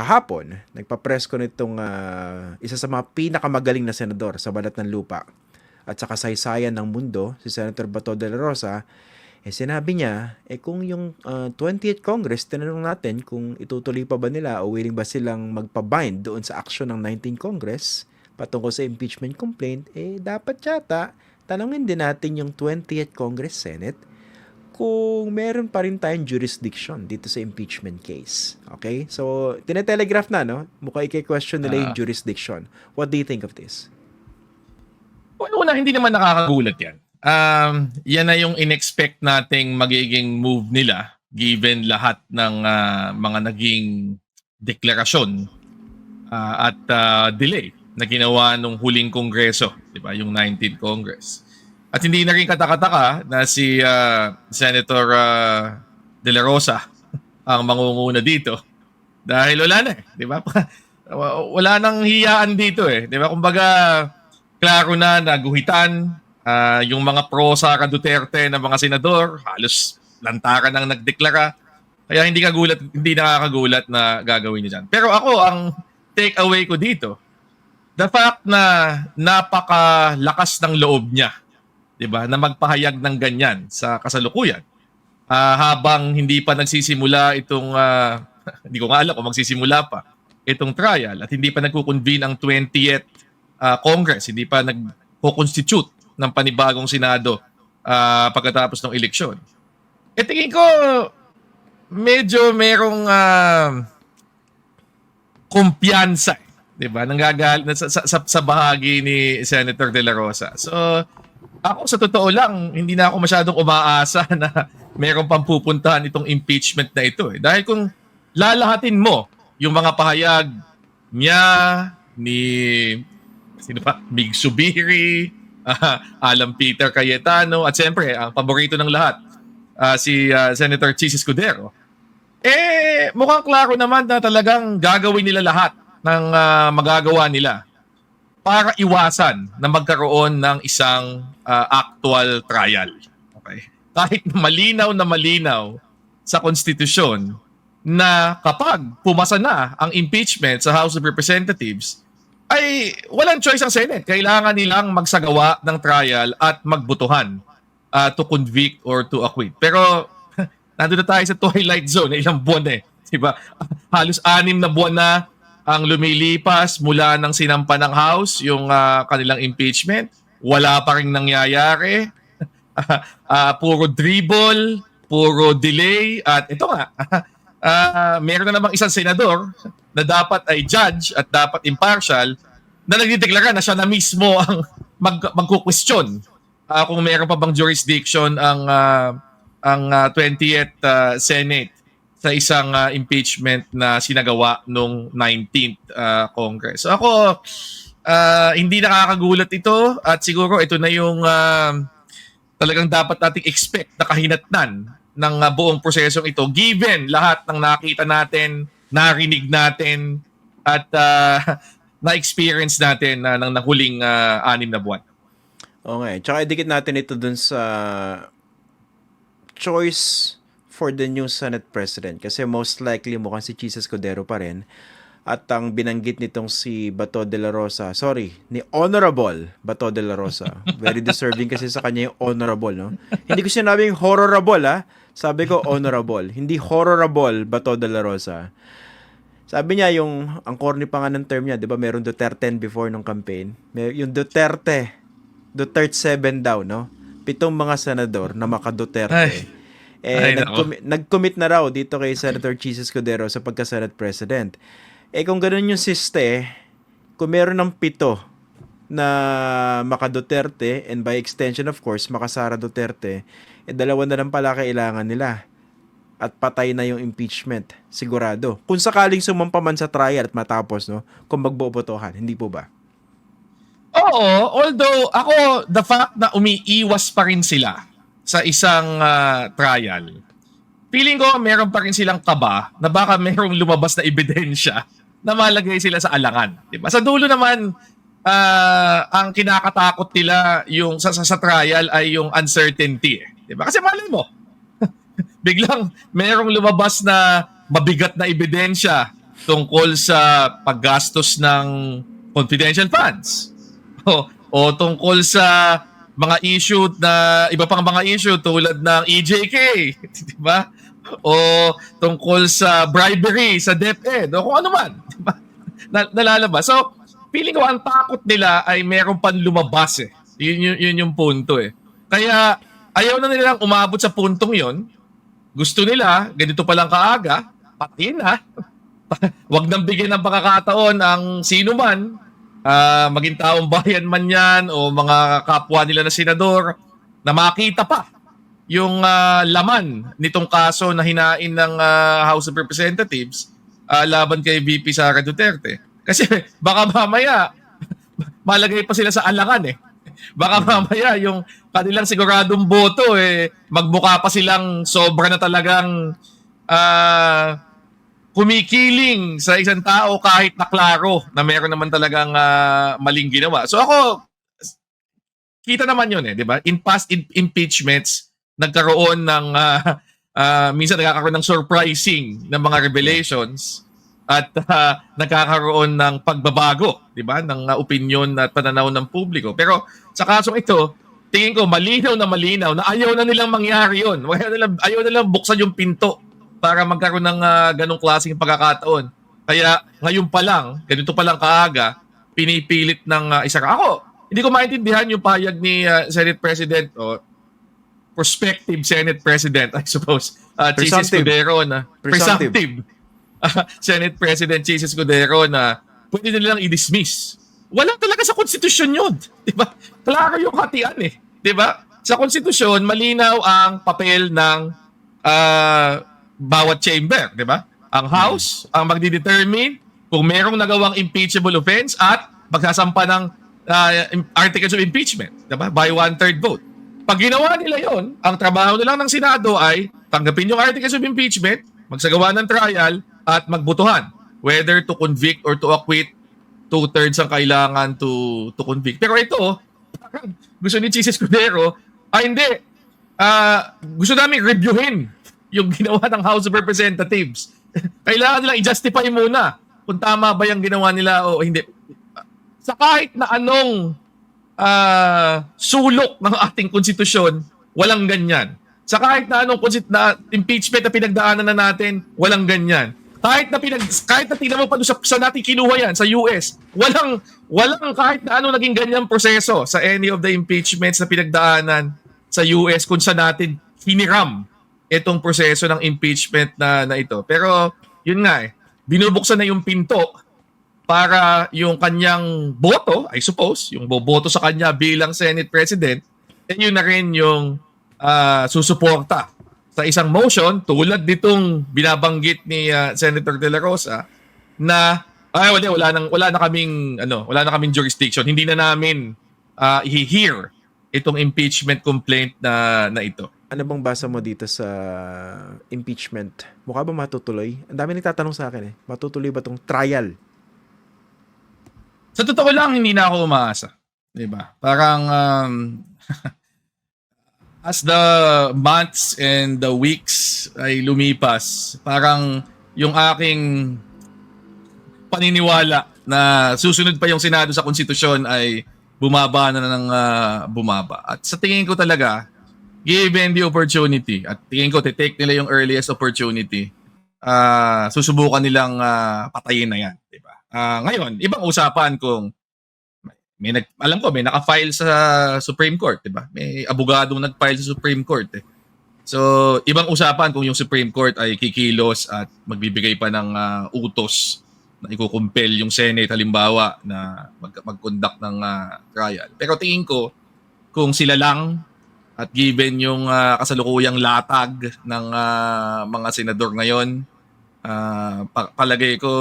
kahapon, nagpa-press ko nitong isa sa mga pinakamagaling na senador sa balat ng lupa at sa kasaysayan ng mundo, si Senator Bato de la Rosa. Sinabi niya, kung yung 20th Congress, tinanong natin kung itutuloy pa ba nila o willing ba silang magpabind doon sa action ng 19th Congress patungkol sa impeachment complaint, dapat yata tanongin din natin yung 20th Congress Senate kung meron pa rin tayong jurisdiction dito sa impeachment case. Okay? So, tinetelegraph na, no? Mukhang i-question nila yung jurisdiction. What do you think of this? Una, hindi naman nakakagulat yan. Yan na yung in-expect nating magiging move nila given lahat ng mga naging deklarasyon at delay na ginawa nung huling kongreso, di ba, yung 19th Congress. At hindi na rin katakataka na si Senator De La Rosa ang mangunguna dito dahil wala na, di ba? Wala nang hiyaan dito di ba? Kumbaga, klaro na naguhitan. Yung mga pro-Sara Duterte na mga senador, halos lantaran ang nagdeklara. Kaya hindi nakakagulat na gagawin niya dyan. Pero ako, ang take away ko dito, the fact na napakalakas ng loob niya, di ba, na magpahayag ng ganyan sa kasalukuyan. Habang hindi pa nagsisimula itong, hindi ko nga alam kung magsisimula pa, itong trial at hindi pa nagkukonvene ang 20th Congress, hindi pa nagko-constitute ng panibagong Senado pagkatapos ng eleksyon. Tingin ko, medyo merong kumpiyansa, di ba? Sa bahagi ni Senator De La Rosa. So, ako sa totoo lang, hindi na ako masyadong umaasa na merong pampupuntahan itong impeachment na ito. Dahil kung lalahatin mo yung mga pahayag niya, ni sino pa? Mig Subiri, Alan Peter Cayetano, at siyempre, ang paborito ng lahat, si Senator Chis Escudero. Mukhang klaro naman na talagang gagawin nila lahat ng magagawa nila para iwasan na magkaroon ng isang actual trial. Okay? Kahit malinaw na malinaw sa konstitusyon na kapag pumasa na ang impeachment sa House of Representatives, ay walang choice ang Senate. Kailangan nilang magsagawa ng trial at magbutuhan to convict or to acquit. Pero nandun na tayo sa twilight zone, ilang buwan diba? Halos 6 na buwan na ang lumilipas mula ng sinampa ng House yung kanilang impeachment. Wala pa rin nangyayari. Puro dribble, puro delay. At ito nga, meron na namang isang senador na dapat ay judge at dapat impartial na nagdideklara na siya na mismo ang magkukwestiyon kung meron pa bang jurisdiction ang 20th Senate sa isang impeachment na sinagawa nung 19th Congress. So ako, hindi nakakagulat ito at siguro ito na yung talagang dapat nating expect na kahinatnan ng buong prosesong ito given lahat ng nakita natin, narinig natin at na-experience natin ng nahuling 6 na buwan. Okay. Tsaka idikit natin ito dun sa choice for the new Senate President kasi most likely mukhang si Chis Escudero pa rin at ang binanggit nitong si Bato de la Rosa, ni Honorable Bato de la Rosa. Very deserving kasi sa kanya yung honorable, no? Hindi ko sinabing horrible, Sabi ko honorable, hindi horrible Bato de la Rosa. Sabi niya ang corny pa nga ng term niya, 'di ba? Meron Duterte before nung campaign. Yung Duterte 7 daw, no? 7 mga senador na maka-Duterte. Nag-commit na raw dito kay Senator Chis Escudero sa pagka-Senate President. Kung ganoon yung kung meron ng 7 na maka-Duterte and by extension of course maka-Sara Duterte, 2 na lang pala kailangan nila. At patay na yung impeachment, sigurado. Kung sakaling sumampa man sa trial at matapos, no, kung magbobotohan, hindi po ba? Oo, although ako, the fact na umiiwas pa rin sila sa isang trial, feeling ko meron pa rin silang kaba na baka merong lumabas na ebidensya na malagay sila sa alangan. Diba? Sa dulo naman, ang kinakatakot nila yung sa trial ay yung uncertainty. Diba? Kasi malay mo, biglang merong lumabas na mabigat na ebidensya tungkol sa paggastos ng confidential funds o tungkol sa mga issue na iba pang mga issue tulad ng EJK, di ba? O tungkol sa bribery sa DepEd o kung ano man, di ba? Nalalabas. So, feeling ko ang takot nila ay meron pang lumabas eh. Yun yung punto eh. Kaya ayaw na nilang umabot sa puntong yon. Gusto nila, ganito pa lang kaaga, patin ha. Wag nang bigyan ng pagkakataon ang sino man, maging taong bayan man yan o mga kapwa nila na senador, na makita pa yung laman nitong kaso na hinain ng House of Representatives laban kay VP Sara Duterte. Kasi baka mamaya, malagay pa sila sa alangan eh. Baka mamaya yung kanilang siguradong boto magbuka pa silang sobra na talagang kumikiling sa isang tao kahit na klaro na meron naman talagang maling ginawa. So ako, kita naman yun di ba? In past impeachments, nagkaroon ng, minsan nagkakaroon ng surprising na mga revelations at nagkakaroon ng pagbabago, di ba? Ng opinion at pananaw ng publiko. Pero sa kasong ito, tingin ko malinaw na ayaw na nilang mangyari yun. Ayaw na nilang buksan yung pinto para magkaroon ng ganong klaseng pagkakataon. Kaya ngayon pa lang, ganito pa lang kaaga, pinipilit ng isa. Ako, hindi ko maintindihan yung payag ni Senate President o prospective Senate President, I suppose, Jesus Escudero na presumptive Senate President Jesus Escudero na pwede nilang i-dismiss. Wala talaga sa konstitusyon yun. Diba? Klaro yung hatian Diba? Sa konstitusyon, malinaw ang papel ng bawat chamber, di ba? Ang House ang magdidetermine kung merong nagawang impeachable offense at magsasampa ng articles of impeachment, di ba? By 1/3 vote. Pag ginawa nila yon, ang trabaho nilang ng Senado ay tanggapin yung articles of impeachment, magsagawa ng trial, at magbutuhan whether to convict or to acquit. 2/3 ang kailangan to convict. Pero ito, gusto ni Jesus Escudero, hindi. Gusto namin reviewin yung ginawa ng House of Representatives. Kailangan nilang i-justify muna kung tama ba yung ginawa nila o hindi. Sa kahit na anong sulok ng ating konstitusyon, walang ganyan. Sa kahit na anong impeachment na pinagdaanan na natin, walang ganyan. Kahit na tingnan mo pa doon sa natin kinuha yan sa US, walang kahit na anong naging ganyang proseso sa any of the impeachments na pinagdaanan sa US kung saan natin hiniram itong proseso ng impeachment na ito. Pero yun nga binubuksan na yung pinto para yung kanyang boto, I suppose, yung boboto sa kanya bilang Senate President, yun na rin yung susuporta sa isang motion tulad nitong binabanggit ni Senator De La Rosa na wala na kaming jurisdiction. Hindi na namin i-hear itong impeachment complaint na ito. Ano bang basa mo dito sa impeachment? Mukha ba matutuloy? Ang dami nagtatanong sa akin matutuloy ba tong trial? Sa totoo lang, hindi na ako umaasa. Diba? Parang as the months and the weeks ay lumipas, parang yung aking paniniwala na susunod pa yung Senado sa konstitusyon ay bumaba na ng bumaba. At sa tingin ko talaga, given the opportunity, at tingin ko take nila yung earliest opportunity, susubukan nilang patayin na yan. Diba? Ngayon, ibang usapan kung alam ko may naka-file sa Supreme Court, diba? May abogadong nag-file sa Supreme Court. So, ibang usapan kung yung Supreme Court ay kikilos at magbibigay pa ng utos na ikukumpel yung Senate halimbawa na mag-conduct ng trial. Pero tingin ko, kung sila lang at given yung kasalukuyang latag ng mga senador ngayon, palagay ko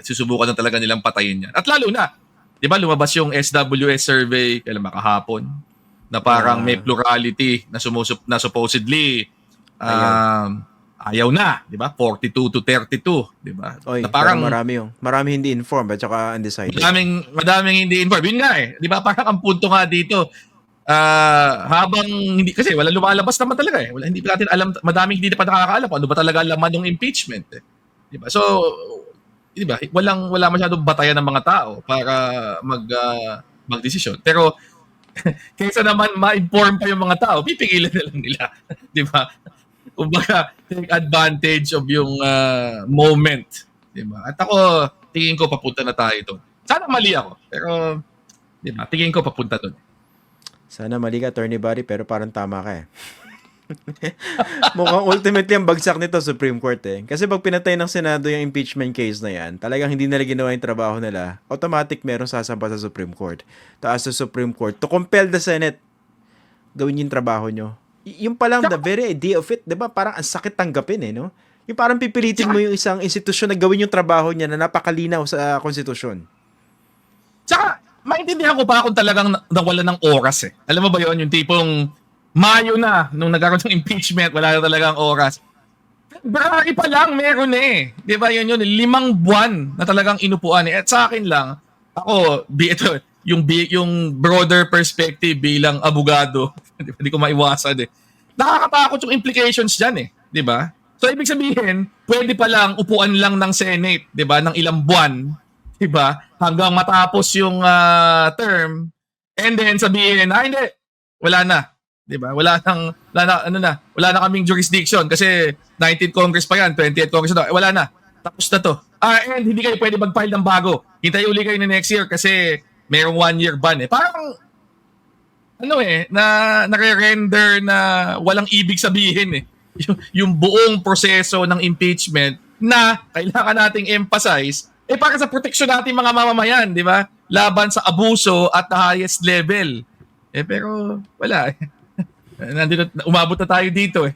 susubukan na talaga nilang patayin yan. At lalo na, di ba lumabas yung SWS survey kailan ba kahapon na parang may plurality na supposedly ayaw na, di ba? 42 to 32, di ba? Oy, na parang marami hindi informed at saka undecided. Madaming hindi informed. Yun nga di ba? Parang ang punto nga dito, habang hindi kasi wala lumalabas naman talaga Hindi pa natin alam, madaming hindi pa nakakaalam ano ba talaga laman ng impeachment 'Di ba? So, 'di ba, wala masyadong batayan ng mga tao para magdesisyon. Pero kaysa naman ma-inform pa yung mga tao, pipigilan na lang nila, 'di ba? Kumbaga, take advantage of yung moment, 'di ba? At ako, tingin ko papunta na tayo doon. Sana mali ako, pero 'di ba? Tingin ko papunta doon. Sana mali ka, Attorney Barry, pero parang tama ka eh. Mukhang ultimately ang bagsak nito Supreme Court eh. Kasi pag pinatay ng Senado yung impeachment case na yan, talagang hindi nila ginawa yung trabaho nila, automatic meron sasampa sa Supreme Court. Taas sa Supreme Court to compel the Senate gawin yung trabaho nyo. Yung palang the very idea of it, di ba? Parang ang sakit tanggapin eh, no? Yung parang pipilitin mo yung isang institusyon na gawin yung trabaho niya na napakalinaw sa konstitusyon. Tsaka, maintindihan ko pa kung talagang nawala ng oras eh. Alam mo ba yon, yung tipong Mayo na, nung nagkaroon ng impeachment, wala na talagang oras. February pa lang, meron eh. Di ba yun, 5 buwan na talagang inupuan eh. At sa akin lang, ako, ito, yung broader perspective bilang abogado, hindi ko maiwasan eh. Nakakatakot yung implications dyan eh. Di ba? So, ibig sabihin, pwede pa lang upuan lang ng Senate, di ba, ng ilang buwan, di ba, hanggang matapos yung term, and then sabihin, hindi, wala na. 'Di ba? Wala na kaming jurisdiction kasi 19th Congress pa yan, 20th Congress na. Wala na. Tapos na to. And hindi kayo pwede mag-file ng bago. Hintay uli kayo na next year kasi merong 1-year ban eh. Parang nare-render na walang ibig sabihin eh. Yung buong proseso ng impeachment na kailangan nating emphasize para sa proteksyon natin mga mamamayan, 'di ba? Laban sa abuso at the highest level. Pero wala eh. Umabot na tayo dito eh.